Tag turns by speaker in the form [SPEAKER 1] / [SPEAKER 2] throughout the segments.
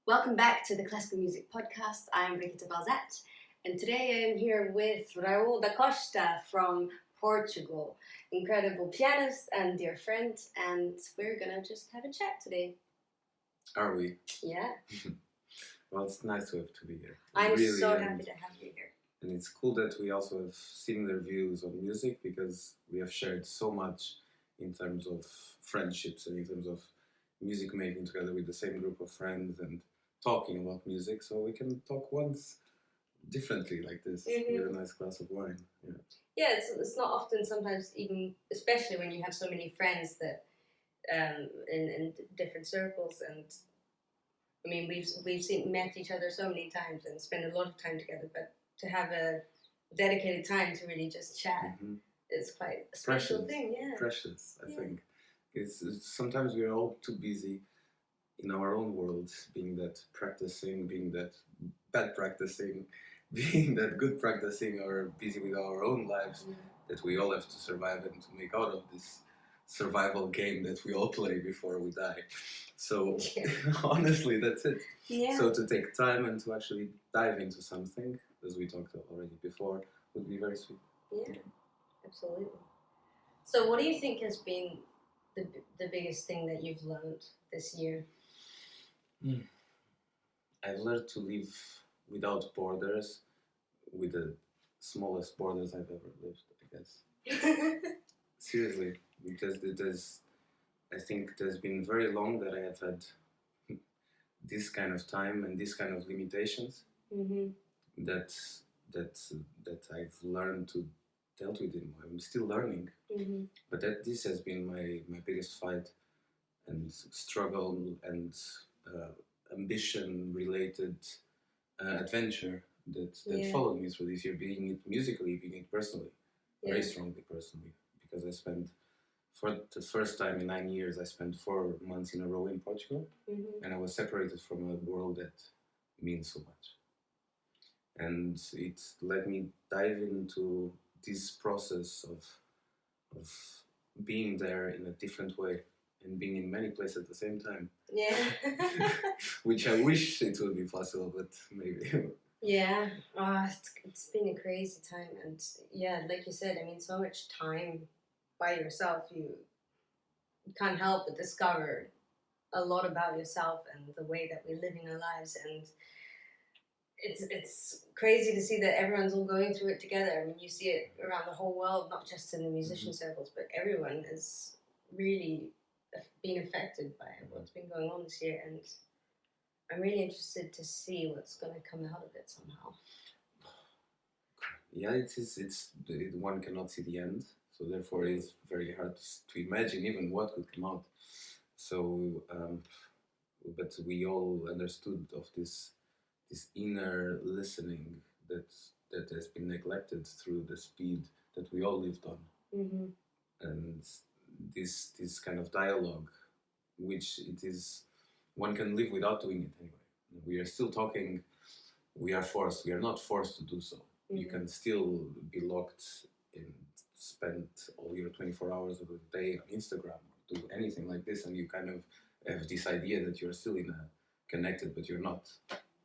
[SPEAKER 1] Welcome back to the Classical Music Podcast. I'm Brigitte Balzat, and today I am here with Raul da Costa from Portugal. Incredible pianist and dear friend, and we're gonna just have a chat today.
[SPEAKER 2] Are we?
[SPEAKER 1] Yeah.
[SPEAKER 2] Well, it's nice to be here.
[SPEAKER 1] I'm really, so happy to have you here.
[SPEAKER 2] And it's cool that we also have similar views on music because we have shared so much in terms of friendships and in terms of music making together with the same group of friends and talking about music, so we can talk once differently like this with a nice glass of wine.
[SPEAKER 1] Yeah, it's not often, sometimes even, especially when you have so many friends that in different circles, and I mean we've met each other so many times and spent a lot of time together, but to have a dedicated time to really just chat is quite a special thing. Yeah,
[SPEAKER 2] precious. I think it's sometimes we are all too busy in our own world, being that practicing, being that bad practicing, being that good practicing, or busy with our own lives, that we all have to survive and to make out of this survival game that we all play before we die. So honestly, that's it.
[SPEAKER 1] Yeah.
[SPEAKER 2] So to take time and to actually dive into something, as we talked already before, would be very sweet.
[SPEAKER 1] Yeah, absolutely. So what do you think has been the biggest thing that you've learned this year?
[SPEAKER 2] I've learned to live without borders, with the smallest borders I've ever lived, I guess. Seriously, because I think it has been very long that I have had this kind of time and this kind of limitations that I've learned to deal with it. I'm still learning, but this has been my biggest fight and struggle and ambition-related adventure that followed me through this year, being it musically, being it personally, very strongly personally, because I spent, for the first time in 9 years, I spent 4 months in a row in Portugal, and I was separated from a world that means so much. And it let me dive into this process of being there in a different way and being in many places at the same time.
[SPEAKER 1] Yeah.
[SPEAKER 2] Which I wish it would be possible, but maybe.
[SPEAKER 1] Yeah, it's been a crazy time, and like you said, I mean, so much time by yourself, you can't help but discover a lot about yourself and the way that we're living our lives, and it's crazy to see that everyone's all going through it together. I mean, you see it around the whole world, not just in the musician circles, but everyone is really being affected by what's been going on this year, and I'm really interested to see what's going to come out of it somehow.
[SPEAKER 2] Yeah, it's one cannot see the end, so therefore it's very hard to imagine even what could come out. So, but we all understood of this inner listening that has been neglected through the speed that we all lived on, and this kind of dialogue, which it is. One can live without doing it anyway. We are still talking. We are not forced to do so. You can still be locked and spend all your 24 hours of the day on Instagram or do anything like this, and you kind of have this idea that you're still connected, but you're not.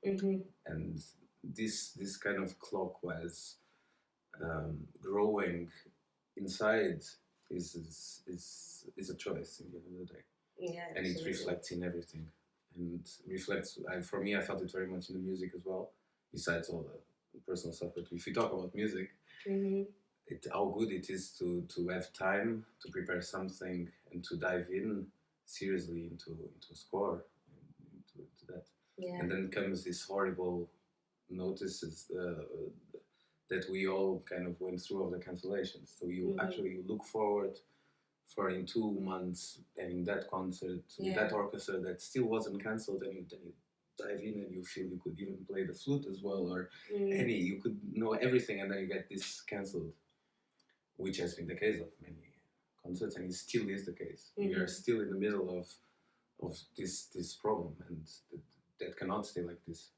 [SPEAKER 2] And this kind of clockwise growing inside is a choice in the end of the day.
[SPEAKER 1] Yeah,
[SPEAKER 2] and it reflects in everything. And reflects, for me, I felt it very much in the music as well, besides all the personal stuff. But if we talk about music, how good it is to have time to prepare something and to dive in seriously into a score, into that. Yeah. And then comes this horrible notices that we all kind of went through of the cancellations. So you actually look forward for in 2 months having that concert with that orchestra that still wasn't cancelled, and then you dive in and you feel you could even play the flute as well, or you could know everything, and then you get this cancelled, which has been the case of many concerts, and it still is the case. We are still in the middle of this problem, and that cannot stay like this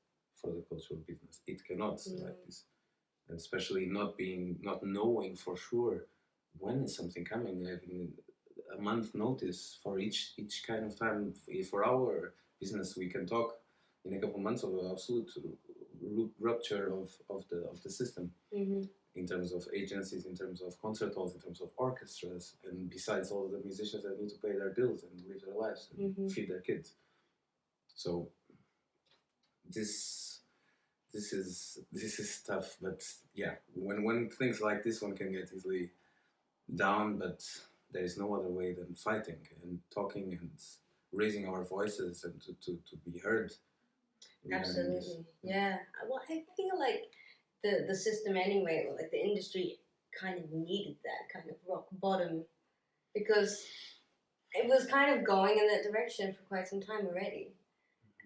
[SPEAKER 2] for the cultural business. It cannot stay like this, and especially not knowing for sure when is something coming, having a month notice for each kind of time. For our business, we can talk in a couple of months of an absolute rupture of the system. In terms of agencies, in terms of concert halls, in terms of orchestras, and besides all the musicians that need to pay their bills and live their lives and feed their kids. So this is tough, but yeah, when things like this one can get easily down, but there is no other way than fighting and talking and raising our voices and to be heard.
[SPEAKER 1] Absolutely, yeah. Well, I feel like the system anyway, like the industry, kind of needed that kind of rock bottom, because it was kind of going in that direction for quite some time already,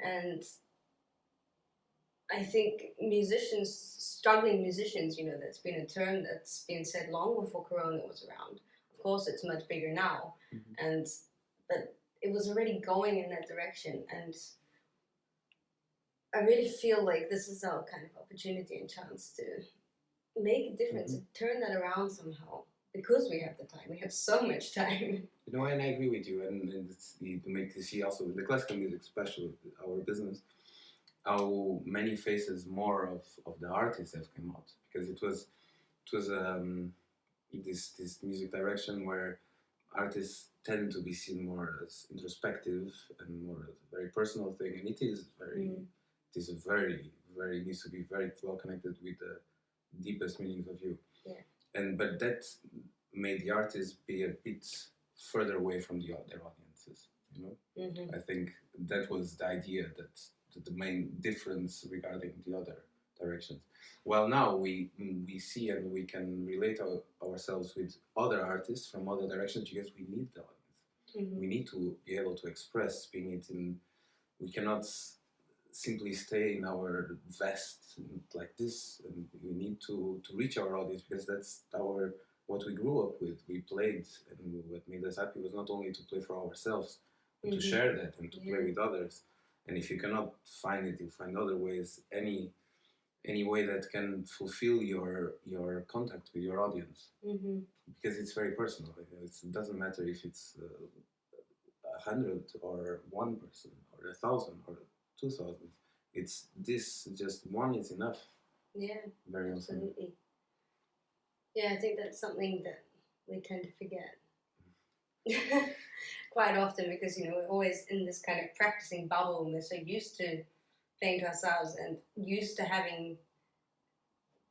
[SPEAKER 1] and I think struggling musicians, that's been a term that's been said long before Corona was around. Of course, it's much bigger now, but it was already going in that direction, and I really feel like this is our kind of opportunity and chance to make a difference, and turn that around somehow, because we have the time. We have so much time.
[SPEAKER 2] And I agree with you, and to make this see also with the classical music, especially our business, how many faces more of the artists have come out, because it was this music direction where artists tend to be seen more as introspective and more as a very personal thing, and it is very needs to be very well connected with the deepest meanings of you.
[SPEAKER 1] Yeah.
[SPEAKER 2] But that made the artists be a bit further away from their audiences. I think that was the idea, that the main difference regarding the other directions. Well, now we see and we can relate ourselves with other artists from other directions, because we need the audience. We need to be able to express, being it in. We cannot simply stay in our vest like this, and we need to reach our audience, because that's what we grew up with. We played, and what made us happy was not only to play for ourselves, but to share that and to play with others. And if you cannot find it, you find other ways, any way that can fulfill your contact with your audience, because it's very personal. It doesn't matter if it's 100 or 1 person or 1,000 or 2,000. It's this, just one is enough.
[SPEAKER 1] Yeah,
[SPEAKER 2] very
[SPEAKER 1] absolutely.
[SPEAKER 2] Often.
[SPEAKER 1] Yeah, I think that's something that we tend to forget quite often, because we're always in this kind of practicing bubble, and we're so used to playing to ourselves and used to having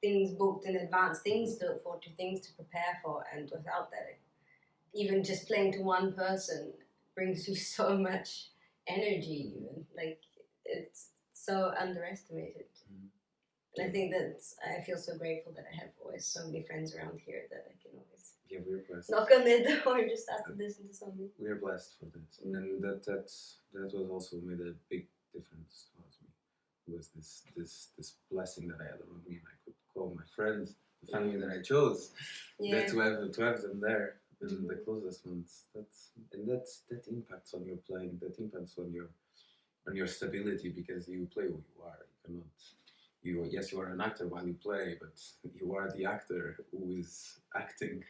[SPEAKER 1] things booked in advance, things to look forward to, things to prepare for, and without that, even just playing to one person brings you so much energy. Even like, it's so underestimated. And I think I feel so grateful that I have always so many friends around here that I can always
[SPEAKER 2] we're blessed.
[SPEAKER 1] knock on their door and just ask to listen to something.
[SPEAKER 2] We're blessed for that, and that was also made a big difference towards me. It was this blessing that I had around me, and I could call my friends, the family that I chose, that to have them there, and the closest ones. That impacts on your playing. That impacts on your stability, because you play who you are. You cannot. You are an actor while you play, but you are the actor who is acting.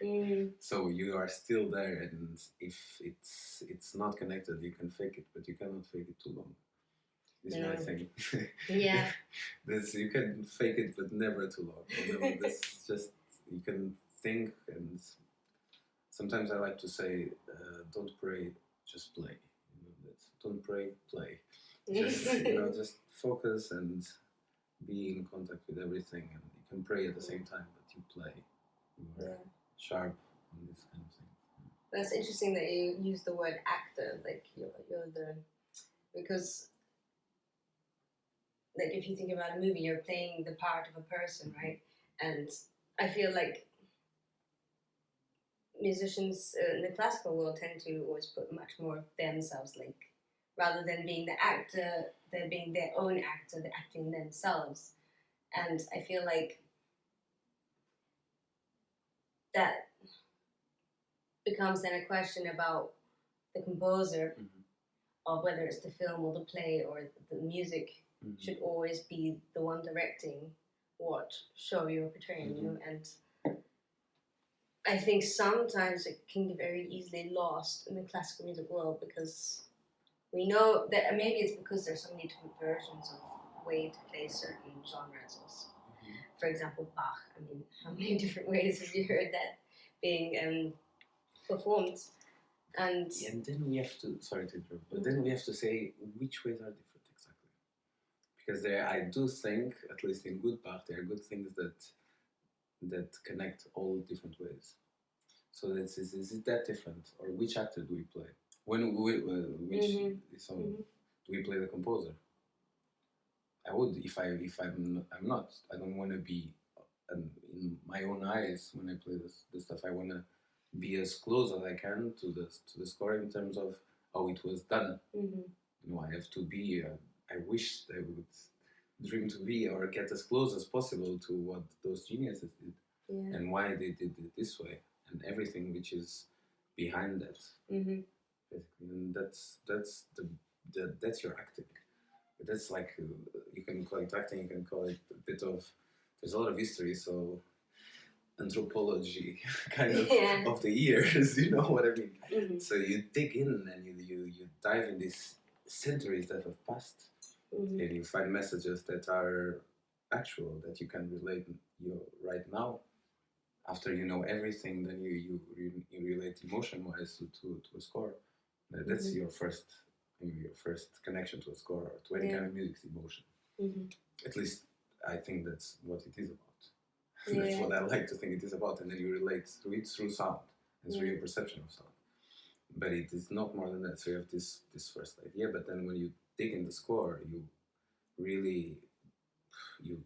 [SPEAKER 2] So you are still there, and if it's not connected, you can fake it, but you cannot fake it too long. This is my thing.
[SPEAKER 1] Yeah.
[SPEAKER 2] You can fake it, but never too long. This is just, you can think, and sometimes I like to say, don't pray, just play. Don't pray, play. Just focus and be in contact with everything, and you can pray at the same time, but you play. You're sharp on this kind of thing.
[SPEAKER 1] That's interesting that you use the word actor, like you're because like if you think about a movie, you're playing the part of a person, right? And I feel like musicians in the classical world tend to always put much more of themselves, like rather than being the actor, they're being their own actor, they're acting themselves. And I feel like that becomes then a question about the composer, of whether it's the film or the play or the music should always be the one directing what show you're portraying, and I think sometimes it can be very easily lost in the classical music world, because We know that maybe it's because there's so many different versions of way to play certain genres. Also. For example, Bach. I mean, how many different ways have you heard that being performed? And
[SPEAKER 2] then we have to, sorry to interrupt, but then we have to say which ways are different exactly. Because I do think, at least in good Bach, there are good things that connect all different ways. So is it that different? Or which actor do we play? Do we play the composer? I would, if I'm not. I don't want to be in my own eyes when I play this stuff. I want to be as close as I can to the score in terms of how it was done. I have to be. I wish I would dream to be or get as close as possible to what those geniuses did and why they did it this way and everything which is behind that. Basically, and that's your acting. That's like you can call it acting. You can call it a bit of. There's a lot of history, so anthropology kind of the ears. You know what I mean? So you dig in and you dive in these centuries that have passed, and you find messages that are actual that you can relate right now. After you know everything, then you relate emotion-wise to a score. That's your first connection to a score or to any kind of music's emotion. At least I think that's what it is about. That's what I like to think it is about, and then you relate through it through sound and through your perception of sound. But it is not more than that. So you have this first idea, but then when you dig in the score, you really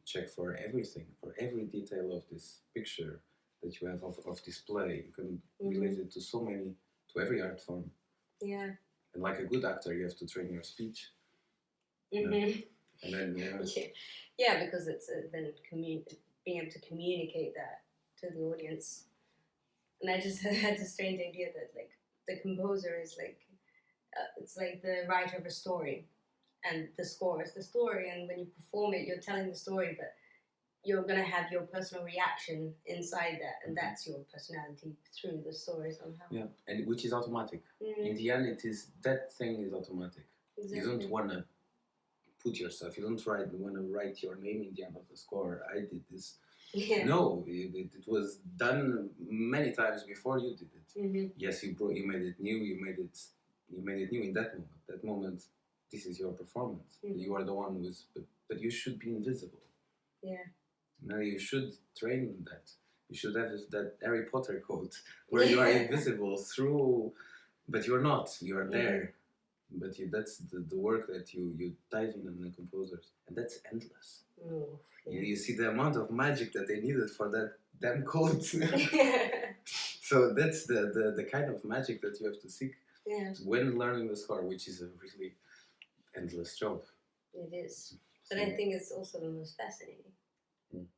[SPEAKER 2] check for everything, for every detail of this picture that you have of display. You can relate it to every art form. Yeah. And like a good actor, you have to train your speech. And then,
[SPEAKER 1] because it's then being able to communicate that to the audience. And I just had this strange idea that like the composer is like it's like the writer of a story, and the score is the story. And when you perform it, you're telling the story, but you're gonna have your personal reaction inside that, and that's your personality through the story somehow.
[SPEAKER 2] Yeah, and which is automatic. In the end, that thing is automatic. Exactly. You don't wanna put yourself. You don't wanna write your name in the end of the score. I did this. Yeah. No, it was done many times before you did it. Yes, you made it new. You made it new in that moment. That moment, this is your performance. You are the one who is, but you should be invisible. Yeah. Now you should train that. You should have that Harry Potter quote where you are invisible but you're not. You are there. But that's the work that you dive in on the composers, and that's endless. You see the amount of magic that they needed for that damn quote. So that's the kind of magic that you have to seek when learning the score, which is a really endless job.
[SPEAKER 1] It is. But I think it's also the most fascinating.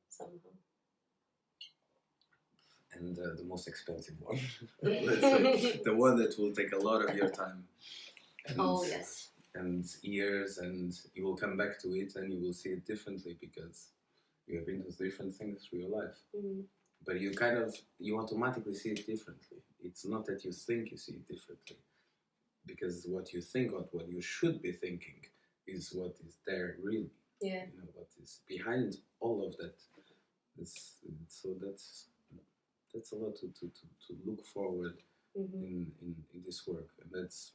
[SPEAKER 1] Somehow.
[SPEAKER 2] And the most expensive one. The one that will take a lot of your time. And years, and you will come back to it and you will see it differently because you have been through different things through your life. But you automatically see it differently. It's not that you think you see it differently, because what you think or what you should be thinking is what is there really. Yeah. You know, what is behind all of that. So that's a lot to look forward in this work, and that's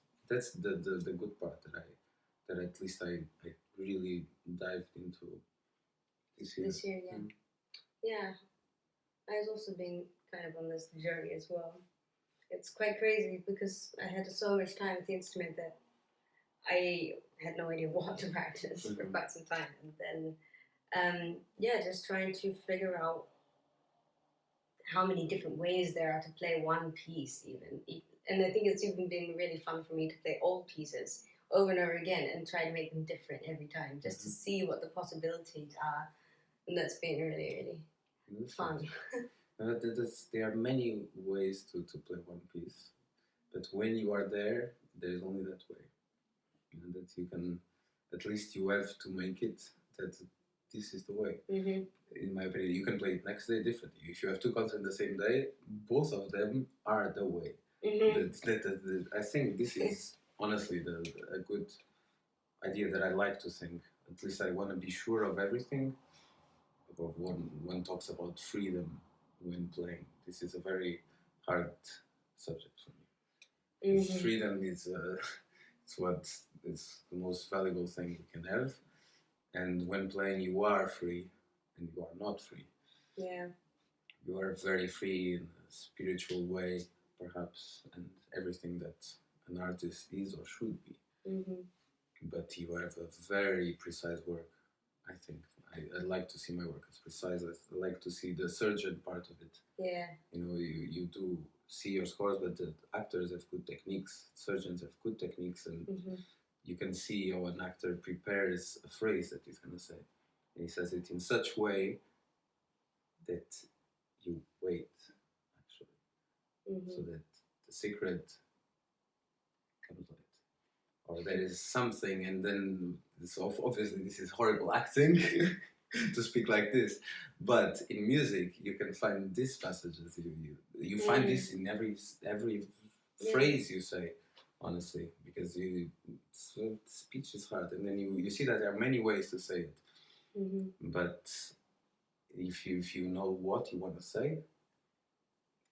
[SPEAKER 2] the good part that at least I really dived into this year.
[SPEAKER 1] Yeah. I've also been kind of on this journey as well. It's quite crazy because I had so much time with the instrument that I had no idea what to practice for quite some time, and then just trying to figure out how many different ways there are to play one piece even. And I think it's even been really fun for me to play old pieces over and over again and try to make them different every time, just to see what the possibilities are. And that's been really, really fun.
[SPEAKER 2] There are many ways to play one piece, but when you are there is only that way. And that you can, at least you have to make it that this is the way. In my opinion, you can play it next day differently. If you have two concerts the same day, both of them are the way. I think this is honestly a good idea that I like to think. At least I want to be sure of everything. Or one talks about freedom when playing. This is a very hard subject for me. Mm-hmm. Freedom is it's the most valuable thing you can have. And when playing, you are free, and you are not free.
[SPEAKER 1] Yeah.
[SPEAKER 2] You are very free in a spiritual way, perhaps, and everything that an artist is or should be. Mm-hmm. But you have a very precise work, I think. I like to see my work as precise. I like to see the surgeon part of it.
[SPEAKER 1] Yeah.
[SPEAKER 2] You do see your scores, but the actors have good techniques, surgeons have good techniques, and you can see how an actor prepares a phrase that he's going to say. And he says it in such a way that you wait, actually. So that the secret comes late. Or there is something, and then obviously this is horrible acting to speak like this, but in music you can find these passages. You find this in every phrase you say, honestly, because speech is hard, and then you see that there are many ways to say it. But if you know what you want to say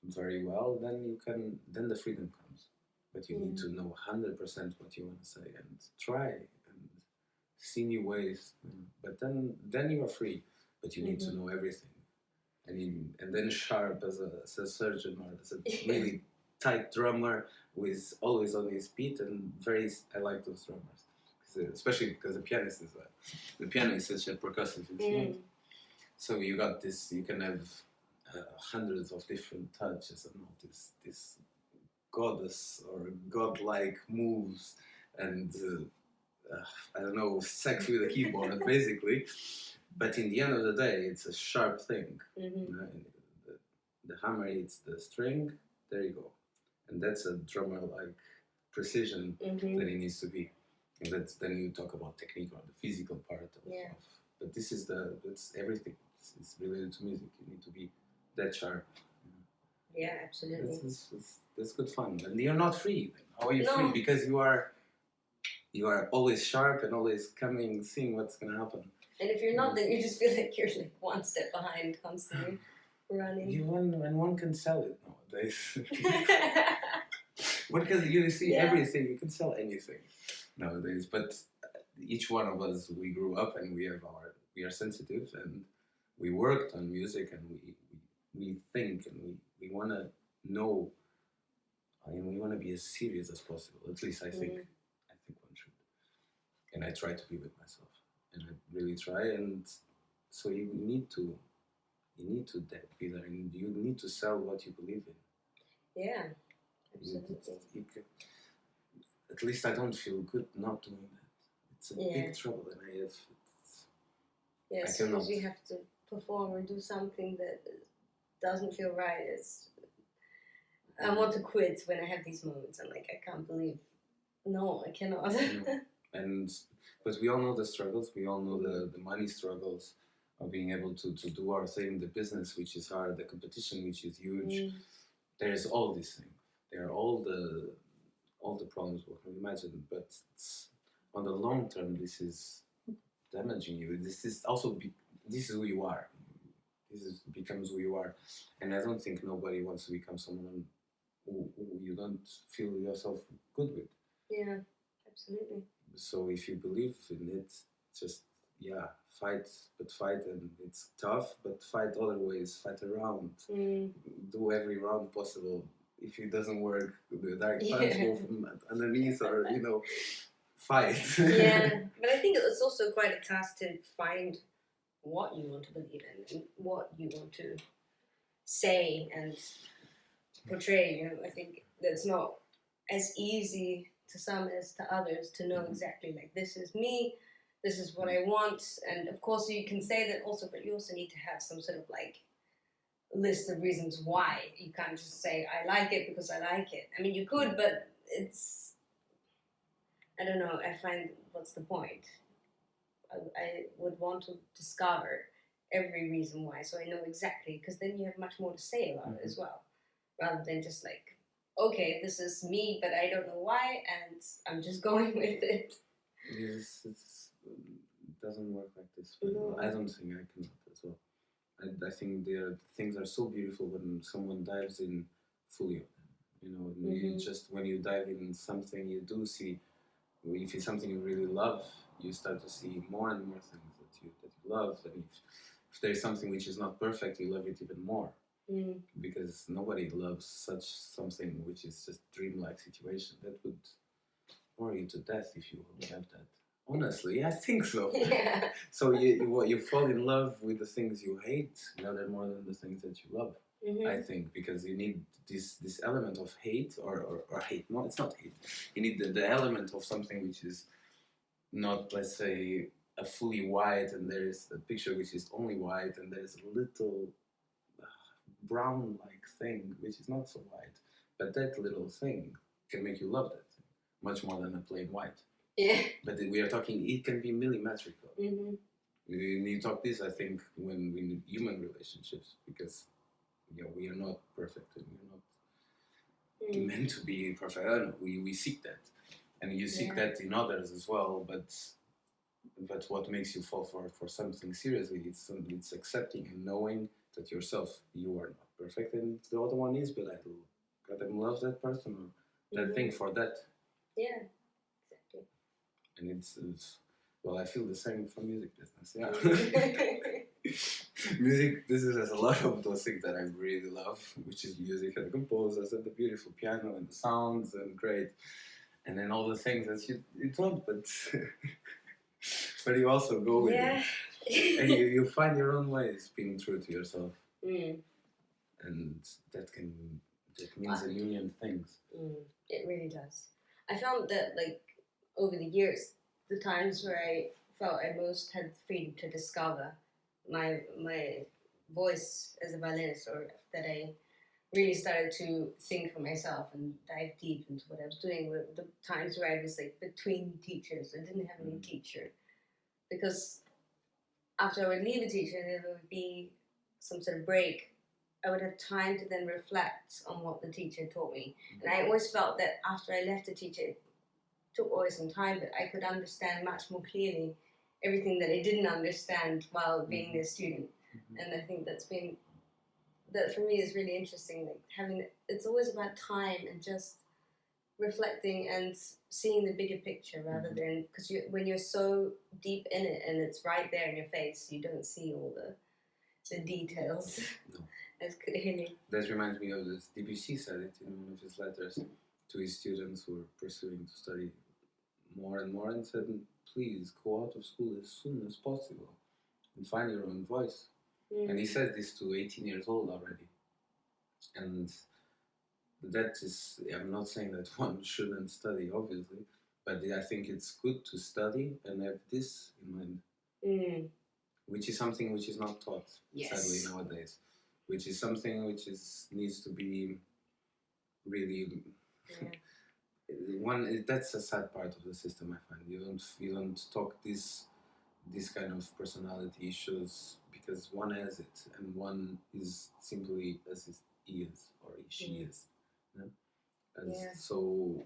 [SPEAKER 2] very well, then the freedom comes. But you need to know 100% what you want to say and try and see new ways. But then you are free. But you need to know everything. And then sharp as a surgeon or as a really tight drummer who is always on his feet and I like those drummers. Especially because the pianist is well. The piano is such a percussive instrument. So you got this, you can have hundreds of different touches and all this goddess or godlike moves and I don't know, sex with a keyboard basically, but in the end of the day it's a sharp thing. The hammer hits the string, there you go, and that's a drummer like precision that it needs to be. And then you talk about technique or the physical part of but this is that's everything. It's related to music. You need to be that sharp.
[SPEAKER 1] Yeah, absolutely.
[SPEAKER 2] That's good fun. And you're not free. How are you free? Because you are always sharp and always seeing what's going to happen.
[SPEAKER 1] And if you're not, then you just feel like you're like one step behind, constantly running.
[SPEAKER 2] One can sell it nowadays. Because you see everything, you can sell anything nowadays. But each one of us, we grew up and we are sensitive and we worked on music and we think and we want to know, and we want to be as serious as possible. At least I think one should. And I try to be with myself, and I really try. And so you need to be there, and you need to sell what you believe in.
[SPEAKER 1] Yeah, absolutely.
[SPEAKER 2] At least I don't feel good not doing that. It's a big trouble, and I have.
[SPEAKER 1] As soon as you have to perform or do something that doesn't feel right, I want to quit when I have these moments. I'm like, I can't believe, no, I cannot.
[SPEAKER 2] But we all know the struggles. We all know the money struggles of being able to do our thing, the business, which is hard, the competition, which is huge. There's all these things. There are all the problems we can imagine. But on the long term, this is damaging you. This is also this is who you are. Becomes who you are, and I don't think nobody wants to become someone who you don't feel yourself good with.
[SPEAKER 1] Yeah, absolutely.
[SPEAKER 2] So if you believe in it, just fight, and it's tough, but fight other ways, fight around, do every round possible. If it doesn't work, the dark punch go from underneath, or fight.
[SPEAKER 1] But I think it's also quite a task to find what you want to believe in and what you want to say and portray. I think that's not as easy to some as to others to know exactly like, this is me, this is what I want. And of course you can say that also, but you also need to have some sort of like list of reasons why. You can't just say I like it because I like it. I mean, you could, but it's, I don't know, I find, what's the point? I would want to discover every reason why, so I know exactly, because then you have much more to say about it as well, rather than just like okay, this is me, but I don't know why, and I'm just going with it.
[SPEAKER 2] Yes, it doesn't work like this. No. I don't think I cannot as well. I think things are so beautiful when someone dives in fully. You just when you dive in something, you do see. If it's something you really love, you start to see more and more things that you love. And if there is something which is not perfect, you love it even more. Because nobody loves such something which is just dreamlike situation. That would bore you to death if you would have that. Honestly, I think so.
[SPEAKER 1] Yeah.
[SPEAKER 2] So you fall in love with the things you hate rather more than the things that you love. I think because you need this element of hate or hate. No, it's not hate. You need the element of something which is not, let's say, a fully white, and there's a picture which is only white, and there's a little brown-like thing which is not so white. But that little thing can make you love that thing much more than a plain white.
[SPEAKER 1] Yeah.
[SPEAKER 2] But we are talking, it can be millimetrical. We talk this, I think, when we need human relationships, because we are not perfect and we're not meant to be perfect. I don't know, we seek that. And you seek that in others as well, but what makes you fall for something seriously, it's accepting and knowing that yourself, you are not perfect and the other one is, but I gotta love that person or that thing for that.
[SPEAKER 1] Yeah, exactly.
[SPEAKER 2] And it's well, I feel the same for music business. Yeah. Music business has a lot of those things that I really love, which is music and the composers and the beautiful piano and the sounds and great. And then all the things that you don't, but but you also go with it. And you find your own ways being true to yourself. And that means a million things.
[SPEAKER 1] It really does. I found that, like, over the years, the times where I felt I most had freedom to discover my voice as a violinist, or that I really started to think for myself and dive deep into what I was doing, were the times where I was like between teachers. I didn't have any teacher, because after I would leave a teacher and there would be some sort of break, I would have time to then reflect on what the teacher taught me. And I always felt that after I left the teacher, it took always some time, but I could understand much more clearly everything that I didn't understand while being a student. And I think that for me is really interesting. Like it's always about time and just reflecting and seeing the bigger picture rather than, because when you're so deep in it and it's right there in your face, you don't see all the details as clearly.
[SPEAKER 2] That reminds me of this. Debussy said it in one of his letters to his students who were pursuing to study more and more, and said, please go out of school as soon as possible and find your own voice. And he said this to 18 years old already. And that is, I'm not saying that one shouldn't study, obviously, but I think it's good to study and have this in mind, which is something which is not taught, sadly, nowadays, which is something which needs to be really... That's a sad part of the system, I find. You don't talk this kind of personality issues because one has it and one is simply as he is or she is. So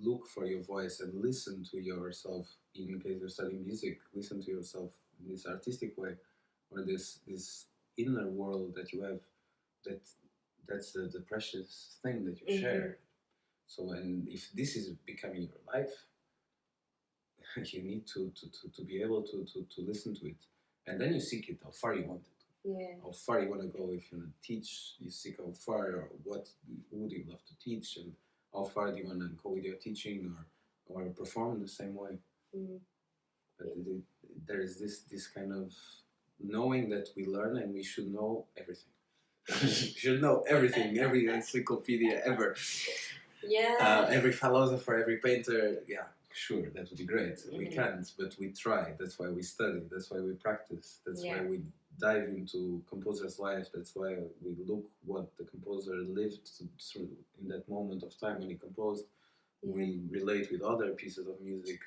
[SPEAKER 2] look for your voice and listen to yourself. In case you're studying music, listen to yourself in this artistic way, or this inner world that you have. That's the precious thing that you share. So, and if this is becoming your life, you need to be able to listen to it, and then you seek it how far you want it. How far you want to go. If you want to teach, you seek how far, or who do you love to teach, and how far do you want to go with your teaching, or perform in the same way. But there is this kind of knowing that we learn, and we should know everything. We should know everything, every encyclopedia ever. Every philosopher, every painter. Sure, that would be great. We can't, but we try. That's why we study. That's why we practice. That's why we dive into composer's life. That's why we look what the composer lived through in that moment of time when he composed. We relate with other pieces of music.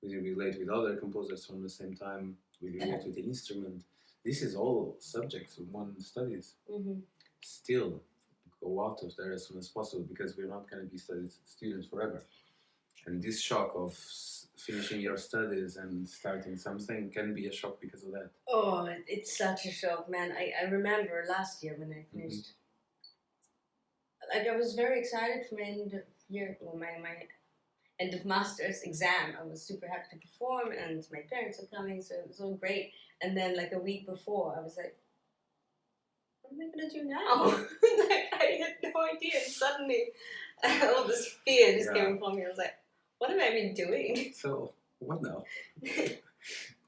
[SPEAKER 2] We relate with other composers from the same time. We relate with the instrument. This is all subjects one studies. Still, go out of there as soon as possible because we're not going to be students forever. And this shock of finishing your studies and starting something can be a shock because of that.
[SPEAKER 1] Oh, it's such a shock, man. I remember last year when I finished. Like, I was very excited for my end of year, or my end of master's exam. I was super happy to perform, and my parents are coming, so it was all great. And then, like, a week before, I was like, what am I going to do now? Like, I had no idea. And suddenly, all this fear just came upon me. I was like, what have I been doing?
[SPEAKER 2] So, what now?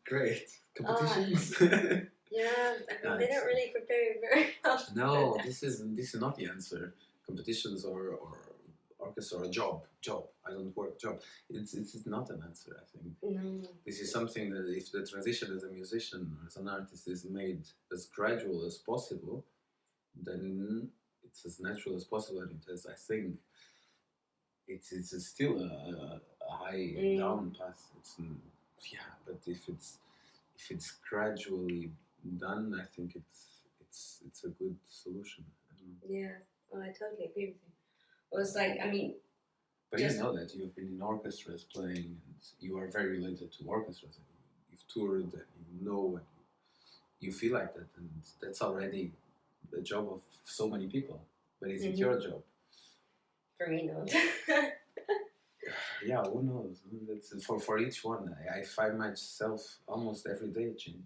[SPEAKER 2] Great. Competitions?
[SPEAKER 1] Yeah, I mean, they don't really prepare you very well.
[SPEAKER 2] No, this is not the answer. Competitions or orchestra or job. I don't work job. It's not an answer, I think.
[SPEAKER 1] No.
[SPEAKER 2] This is something that if the transition as a musician or as an artist is made as gradual as possible, then it's as natural as possible, and it has, I think, it's still a high down path. But if it's gradually done, I think it's a good solution.
[SPEAKER 1] Yeah, well, I totally agree with you. It was like, I mean,
[SPEAKER 2] but you know that you've been in orchestras playing, and you are very related to orchestras. And you've toured, and you know, and you feel like that, and that's already the job of so many people. But is it your job?
[SPEAKER 1] For me, no.
[SPEAKER 2] Yeah, who knows? That's for each one. I find myself almost every day changing.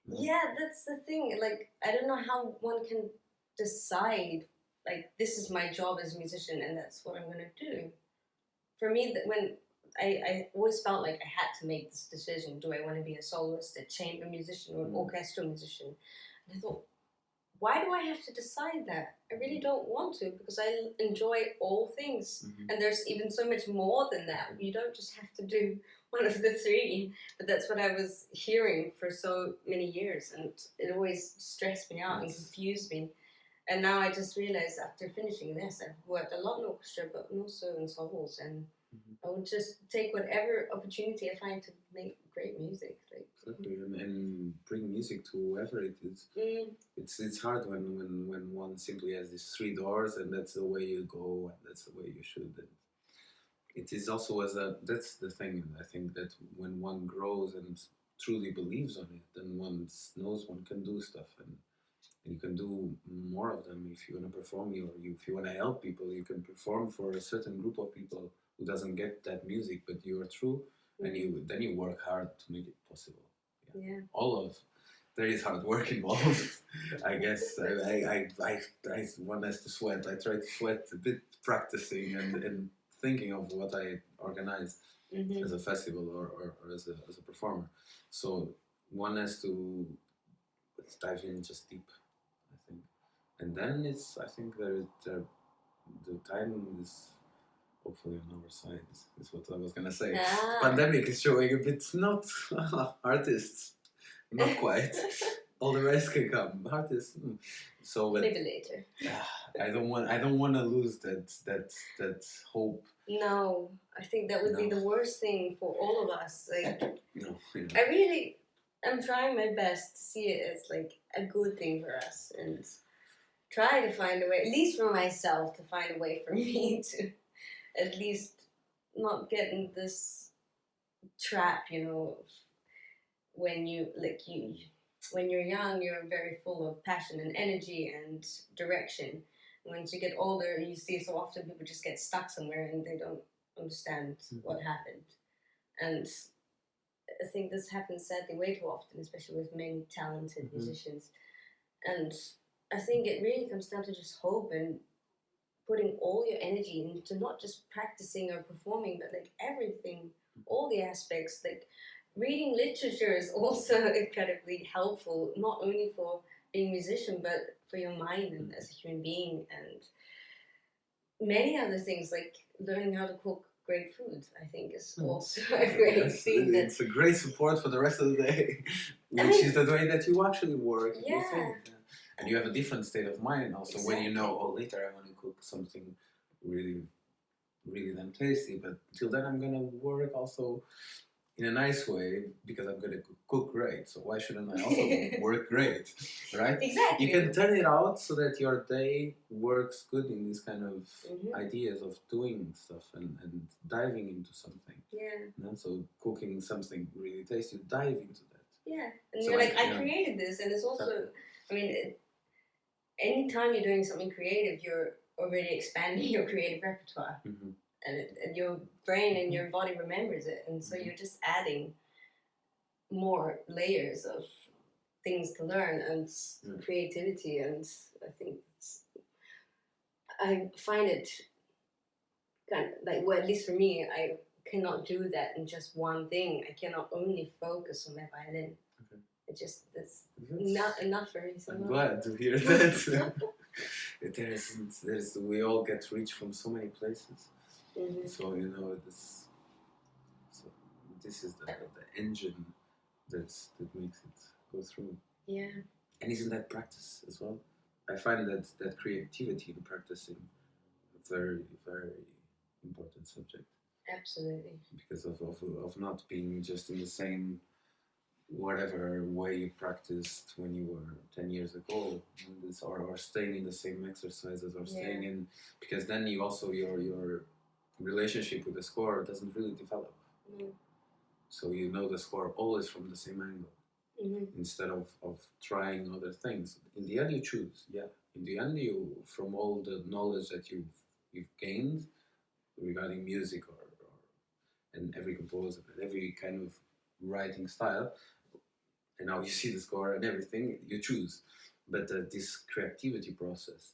[SPEAKER 1] Yeah, that's the thing. Like, I don't know how one can decide, like, this is my job as a musician and that's what I'm going to do. For me, when I always felt like I had to make this decision. Do I want to be a soloist, a chamber musician, or an orchestral musician? And I thought, why do I have to decide that? I really don't want to, because I enjoy all things. And there's even so much more than that. You don't just have to do one of the three. But that's what I was hearing for so many years. And it always stressed me out and confused me. And now I just realized after finishing this, I've worked a lot in orchestra, but also in solos. And I would just take whatever opportunity I find to make great music. Like,
[SPEAKER 2] exactly, and bring music to whoever it is. It's hard when one simply has these three doors and that's the way you go and that's the way you should. And it is also that's the thing. I think that when one grows and truly believes on it, then one knows one can do stuff and you can do more of them. If you want to perform, if you want to help people, you can perform for a certain group of people who doesn't get that music, but you are true, and then you work hard to make it possible.
[SPEAKER 1] Yeah.
[SPEAKER 2] There is hard work involved. I guess I one has to sweat. I try to sweat a bit practicing and thinking of what I organize as a festival or as a performer. So one has to dive in just deep, I think, and then I think the time is hopefully on our side. Is what I was gonna say. Pandemic is showing a bit not artists, not quite. All the rest can come. Artists. So
[SPEAKER 1] maybe later.
[SPEAKER 2] I don't want to lose that hope.
[SPEAKER 1] No, I think that would be the worst thing for all of us. Like,
[SPEAKER 2] no.
[SPEAKER 1] I really am trying my best to see it as like a good thing for us and try to find a way, at least for myself, to find a way for me to at least not get in this trap, when when you're young, you're very full of passion and energy and direction. Once you get older, you see so often people just get stuck somewhere and they don't understand what happened. And I think this happens sadly way too often, especially with many talented musicians. And I think it really comes down to just hope and putting all your energy into not just practicing or performing, but like everything, all the aspects. Like reading literature is also incredibly helpful, not only for being a musician, but for your mind and as a human being, and many other things like learning how to cook great food, I think, is also a great thing.
[SPEAKER 2] It's a great support for the rest of the day, which is the way that you actually work.
[SPEAKER 1] Yeah.
[SPEAKER 2] And you have a different state of mind also when you know, later I want to cook something really, really damn tasty, but till then I'm going to work also in a nice way because I'm going to cook great. So why shouldn't I also work great, right?
[SPEAKER 1] Exactly.
[SPEAKER 2] You can turn it out so that your day works good in these kind of ideas of doing stuff and diving into something.
[SPEAKER 1] Yeah.
[SPEAKER 2] So cooking something really tasty, you dive into that.
[SPEAKER 1] Yeah, and so you're like, I created this, and it's also, I mean, anytime you're doing something creative, you're already expanding your creative repertoire. And your brain and your body remembers it, and so you're just adding more layers of things to learn and creativity, and I think I find it kind of like, well, at least for me, I cannot do that in just one thing. I cannot only focus on my violin. That's not enough for me. So
[SPEAKER 2] I'm glad to hear that. We all get reached from so many places. So this is the engine that makes it go through.
[SPEAKER 1] Yeah.
[SPEAKER 2] And isn't that practice as well? I find that creativity in practicing a very, very important subject.
[SPEAKER 1] Absolutely.
[SPEAKER 2] Because of not being just in the same whatever way you practiced when you were 10 years ago, or staying in the same exercises, or staying in, because then you also your relationship with the score doesn't really develop. So you know the score always from the same angle, instead of trying other things. In the end you choose, in the end you, from all the knowledge that you've gained regarding music and every composer and every kind of writing style, and now you see the score and everything, you choose. But this creativity process,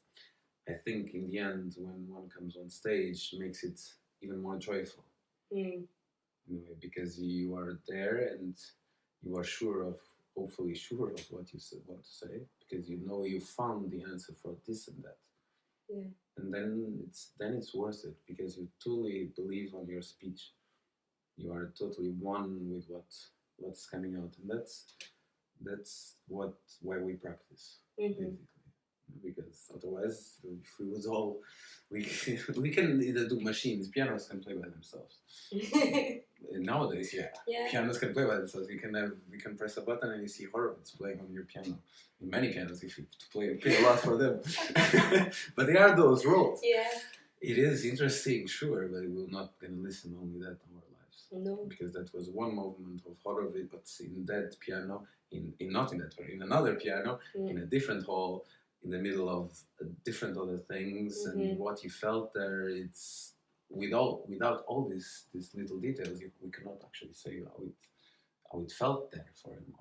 [SPEAKER 2] I think in the end, when one comes on stage, makes it even more joyful. Because you are there and you are hopefully sure of what you want to say, because you know you found the answer for this and that. And then it's worth it, because you totally believe on your speech. You are totally one with what's coming out, and that's why we practice, basically. Because otherwise, if we would all, we can either do machines. Pianos can play by themselves. Nowadays, pianos can play by themselves. We can press a button and you see Horowitz playing on your piano. In many pianos, if you pay a lot for them. But there are those roles. It is interesting, sure, but we're not going to listen only that all our lives.
[SPEAKER 1] No.
[SPEAKER 2] Because that was one movement of Horowitz, but in that piano, not in that one, in another piano, in a different hall, in the middle of different other things, and what he felt there, it's without all these little details, we cannot actually say how it felt there for him,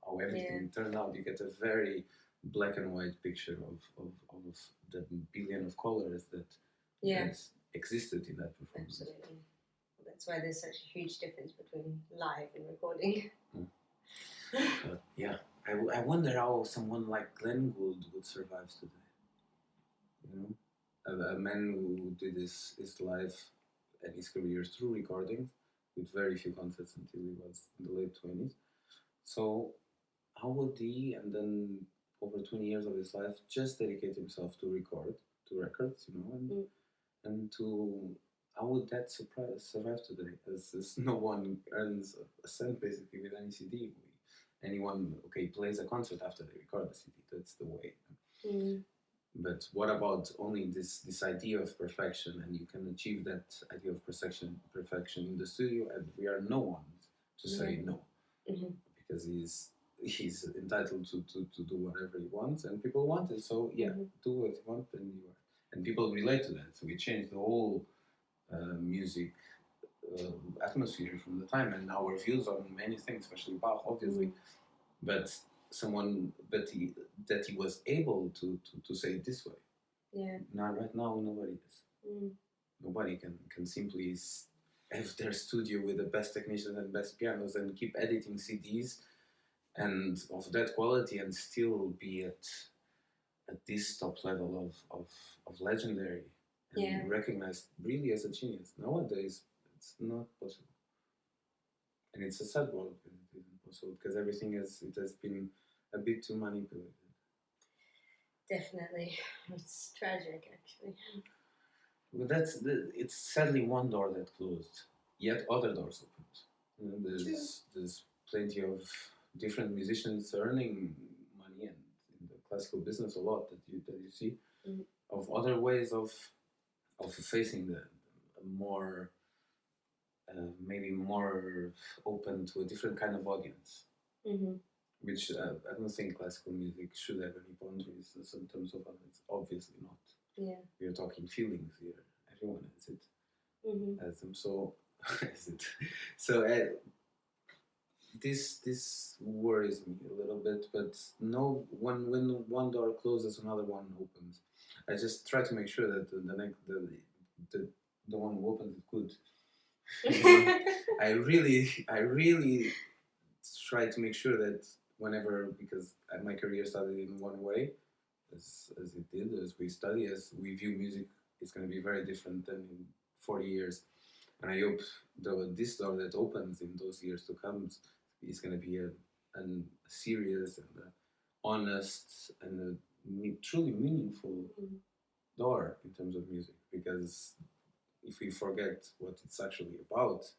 [SPEAKER 2] how everything turned out. You get a very black and white picture of the billion of colors that existed in that performance.
[SPEAKER 1] Absolutely. That's why there's such a huge difference between live and recording.
[SPEAKER 2] I wonder how someone like Glenn Gould would survive today. A man who did his life and his career through recording, with very few concerts until he was in the late 20s. So how would he, and then over 20 years of his life, just dedicate himself to records, and to, how would that survive today? As no one earns a cent basically with any CD. Anyone plays a concert after they record the CD. That's the way. But what about only this idea of perfection, and you can achieve that idea of perfection in the studio, and we are no one to say no, because he's entitled to do whatever he wants, and people want it. So do what you want, and people relate to that. So we changed the whole music atmosphere from the time, and our views on many things, especially Bach, obviously. But that he was able to say it this way. Now, right now, nobody is. Nobody can simply have their studio with the best technicians and best pianos and keep editing CDs and of that quality and still be at this top level of legendary and recognized really as a genius. Nowadays, it's not possible. And it's a sad world because it isn't possible, because everything has been a bit too manipulated.
[SPEAKER 1] Definitely. It's tragic, actually.
[SPEAKER 2] But it's sadly one door that closed, yet other doors opened. There's plenty of different musicians earning money and in the classical business a lot that you see of other ways of facing the more maybe more open to a different kind of audience. Which I don't think classical music should have any boundaries in terms of audience. Obviously not.
[SPEAKER 1] Yeah.
[SPEAKER 2] We are talking feelings here. Everyone has it. Has them. So has it. So this worries me a little bit. But no, when one door closes, another one opens. I just try to make sure that the one who opens is good. I really try to make sure that whenever, because my career started in one way, as it did, as we view music, it's going to be very different than in 40 years. And I hope this door that opens in those years to come is going to be a serious and honest and truly meaningful door in terms of music. Because if we forget what it's actually about,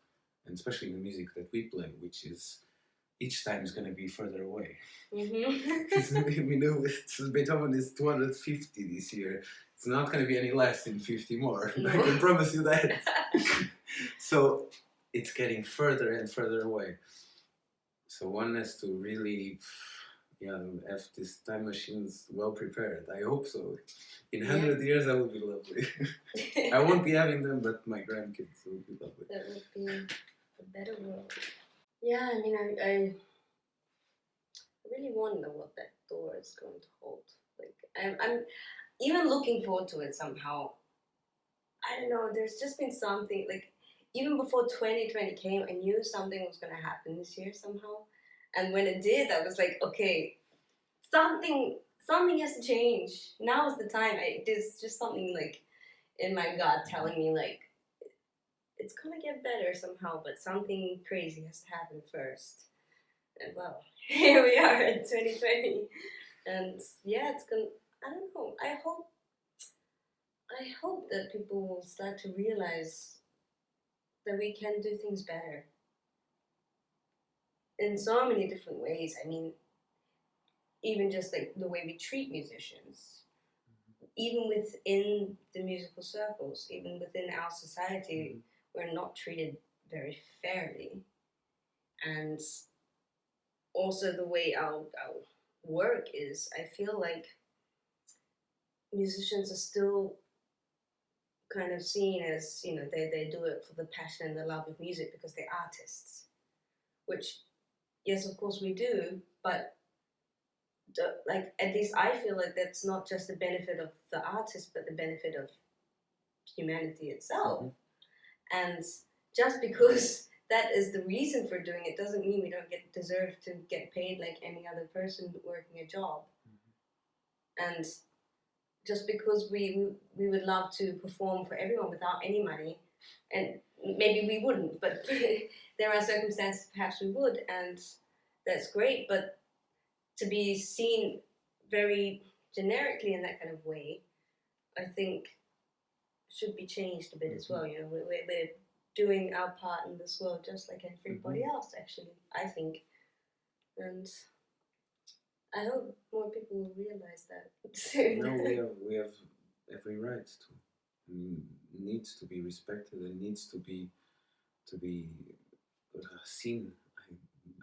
[SPEAKER 2] and especially the music that we play, which is each time is going to be further away. We know Beethoven is 250 this year. It's not going to be any less in 50 more. No. I can promise you that. So it's getting further and further away. So one has to really have these time machines well prepared. I hope so. In 100 years, that would be lovely. I won't be having them, but my grandkids will be lovely.
[SPEAKER 1] That would be a better world. Yeah, I mean, I really wonder what that door is going to hold. Like, I'm even looking forward to it somehow. I don't know, there's just been something, like, even before 2020 came, I knew something was going to happen this year somehow. And when it did, I was like, okay, something has to change. Now is the time. There's just something, like, in my gut telling me, like, it's going to get better somehow, but something crazy has to happen first. And well, here we are in 2020. And yeah, it's going to, I don't know, I hope that people will start to realize that we can do things better in so many different ways. I mean, even just like the way we treat musicians, even within the musical circles, even within our society, we're not treated very fairly. And also the way our work is, I feel like musicians are still kind of seen as, they do it for the passion and the love of music because they're artists. Which, yes, of course we do, but at least I feel like that's not just the benefit of the artist, but the benefit of humanity itself. And just because that is the reason for doing it doesn't mean we don't deserve to get paid like any other person working a job. And just because we would love to perform for everyone without any money, and maybe we wouldn't, but there are circumstances perhaps we would, and that's great, but to be seen very generically in that kind of way, I think should be changed a bit as well. We're doing our part in this world just like everybody else, actually, I think. And I hope more people will realize that soon.
[SPEAKER 2] No, we have every right to. I mean, needs to be respected and needs to be seen.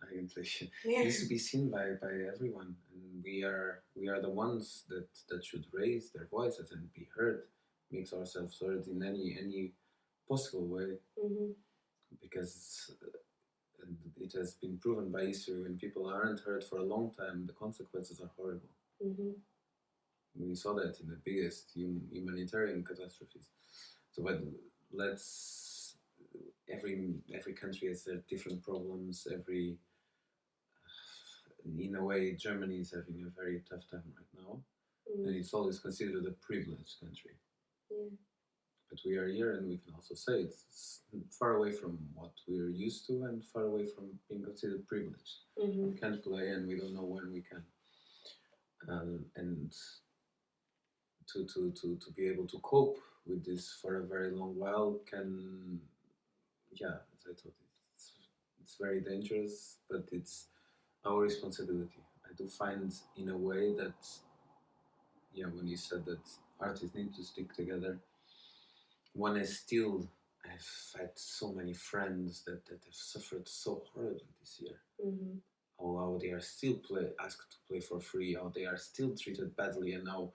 [SPEAKER 2] I can say needs to be seen by everyone, and we are the ones that should raise their voices and be heard, make ourselves heard in any possible way, because it has been proven by history when people aren't heard for a long time, the consequences are horrible. We saw that in the biggest humanitarian catastrophes. So, but every country has their different problems. In a way, Germany is having a very tough time right now, and it's always considered a privileged country. But we are here, and we can also say it's far away from what we're used to, and far away from being considered privileged. We can't play, and we don't know when we can. And to be able to cope with this for a very long while can, as I thought, it's It's very dangerous, but it's our responsibility. I do find in a way that, when you said that artists need to stick together, one is still, I've had so many friends that have suffered so horribly this year.
[SPEAKER 1] Mm-hmm.
[SPEAKER 2] How they are still asked to play for free, how they are still treated badly, and now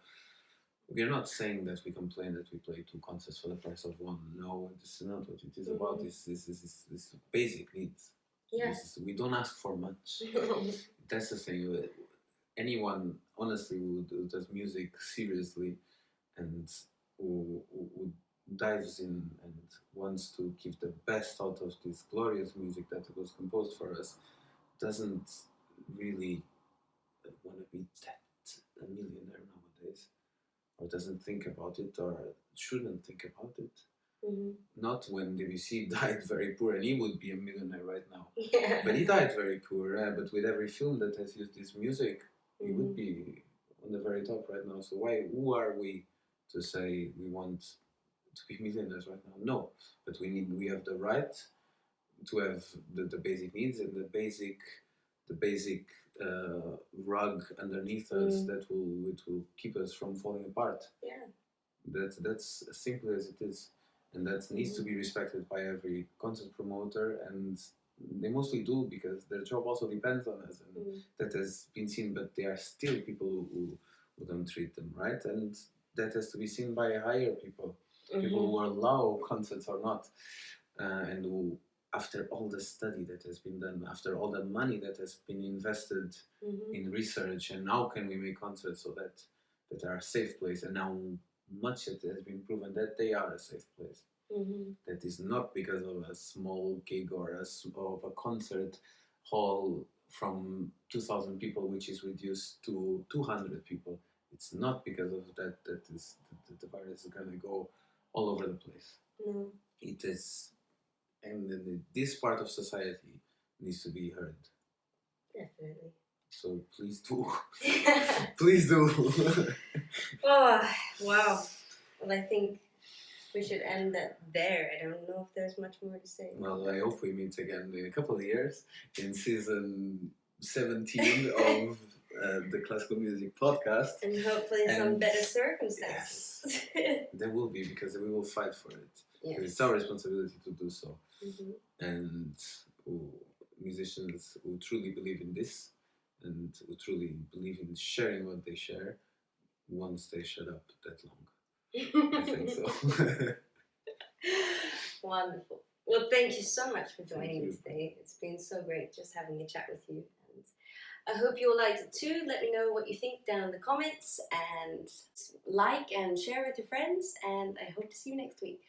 [SPEAKER 2] we are not saying that we complain that we play 2 concerts for the price of 1. No, this is not what it is about. This basic needs.
[SPEAKER 1] Yeah.
[SPEAKER 2] We don't ask for much. That's the thing. Anyone, honestly, who does music seriously and who dives in and wants to give the best out of this glorious music that was composed for us doesn't really want to be that a millionaire nowadays, or doesn't think about it, or shouldn't think about it.
[SPEAKER 1] Mm-hmm.
[SPEAKER 2] Not when Debussy died very poor, and he would be a millionaire right now.
[SPEAKER 1] Yeah.
[SPEAKER 2] But he died very poor, but with every film that has used this music, he would be on the very top right now. So who are we to say we want to be millionaires right now? No, but we have the right to have the basic needs and the basic rug underneath us that will keep us from falling apart.
[SPEAKER 1] Yeah.
[SPEAKER 2] That's as simple as it is, and that needs to be respected by every concert promoter, and they mostly do because their job also depends on us, and that has been seen. But there are still people who don't treat them right, and that has to be seen by higher people, people who allow concerts or not, and who, after all the study that has been done, after all the money that has been invested in research, and how can we make concerts so that are a safe place, and how much it has been proven that they are a safe place. That is not because of a small gig or of a concert hall from 2,000 people, which is reduced to 200 people. It's not because of that the virus is going to go all over the place.
[SPEAKER 1] No.
[SPEAKER 2] It is, and this part of society needs to be heard.
[SPEAKER 1] Definitely.
[SPEAKER 2] So please do. Please do.
[SPEAKER 1] Oh, wow. Well, I think we should end that there. I don't know if there's much more to say.
[SPEAKER 2] Well, I hope we meet again in a couple of years in season 17 of the Classical Music Podcast.
[SPEAKER 1] And hopefully in some better circumstances.
[SPEAKER 2] Yes, there will be, because we will fight for it.
[SPEAKER 1] Yes.
[SPEAKER 2] Because it's our responsibility to do so.
[SPEAKER 1] Mm-hmm.
[SPEAKER 2] And musicians who truly believe in this and who truly believe in sharing what they share won't stay shut up that long. I think so.
[SPEAKER 1] Wonderful. Well, thank you so much for joining me today. It's been so great just having a chat with you. And I hope you all liked it too. Let me know what you think down in the comments, and like and share with your friends. And I hope to see you next week.